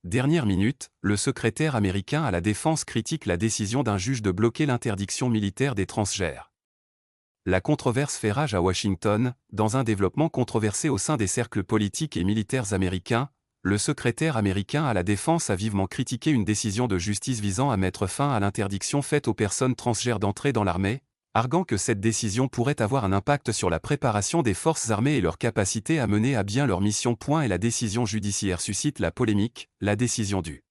Dernière minute, le secrétaire américain à la Défense critique la décision d'un juge de bloquer l'interdiction militaire des transgères. La controverse fait rage à Washington, dans un développement controversé au sein des cercles politiques et militaires américains. Le secrétaire américain à la Défense a vivement critiqué une décision de justice visant à mettre fin à l'interdiction faite aux personnes transgères d'entrer dans l'armée, arguant que cette décision pourrait avoir un impact sur la préparation des forces armées et leur capacité à mener à bien leur mission. Et la décision judiciaire suscite la polémique. La décision du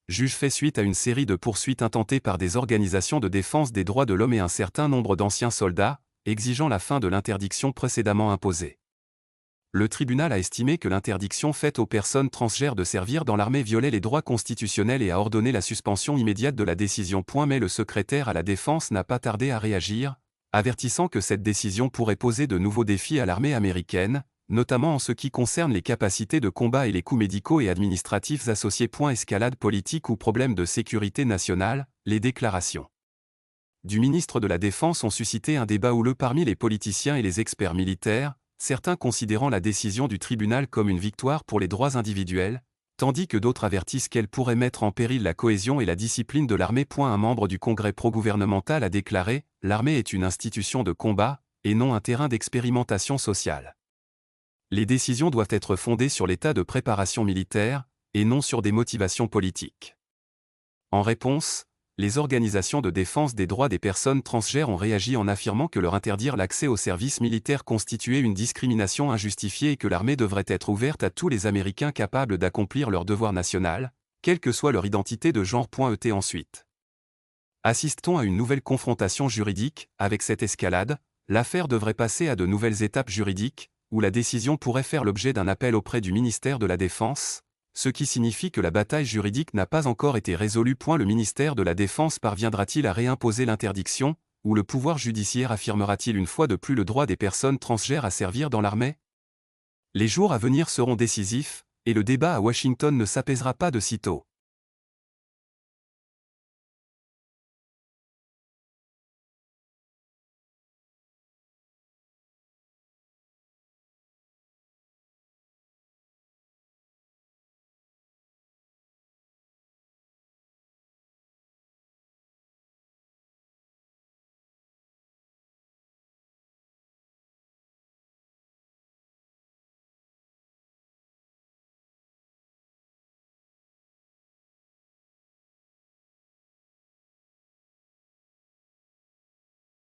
juge fait suite à une série de poursuites intentées par des organisations de défense des droits de l'homme et un certain nombre d'anciens soldats, exigeant la fin de l'interdiction précédemment imposée. Le tribunal a estimé que l'interdiction faite aux personnes transgères de servir dans l'armée violait les droits constitutionnels et a ordonné la suspension immédiate de la décision. Mais le secrétaire à la Défense n'a pas tardé à réagir, avertissant que cette décision pourrait poser de nouveaux défis à l'armée américaine, notamment en ce qui concerne les capacités de combat et les coûts médicaux et administratifs associés. Escalade politique ou problème de sécurité nationale, les déclarations du ministre de la Défense ont suscité un débat houleux parmi les politiciens et les experts militaires, certains considérant la décision du tribunal comme une victoire pour les droits individuels, tandis que d'autres avertissent qu'elle pourrait mettre en péril la cohésion et la discipline de l'armée. Un membre du Congrès pro-gouvernemental a déclaré « L'armée est une institution de combat, et non un terrain d'expérimentation sociale. Les décisions doivent être fondées sur l'état de préparation militaire, et non sur des motivations politiques. » En réponse, les organisations de défense des droits des personnes transgères ont réagi en affirmant que leur interdire l'accès au service militaire constituait une discrimination injustifiée et que l'armée devrait être ouverte à tous les Américains capables d'accomplir leur devoir national, quelle que soit leur identité de genre. Ensuite, assiste-t-on à une nouvelle confrontation juridique? Avec cette escalade, l'affaire devrait passer à de nouvelles étapes juridiques, où la décision pourrait faire l'objet d'un appel auprès du ministère de la Défense, ce qui signifie que la bataille juridique n'a pas encore été résolue. Le ministère de la Défense parviendra-t-il à réimposer l'interdiction, ou le pouvoir judiciaire affirmera-t-il une fois de plus le droit des personnes transgères à servir dans l'armée? Les jours à venir seront décisifs, et le débat à Washington ne s'apaisera pas de sitôt.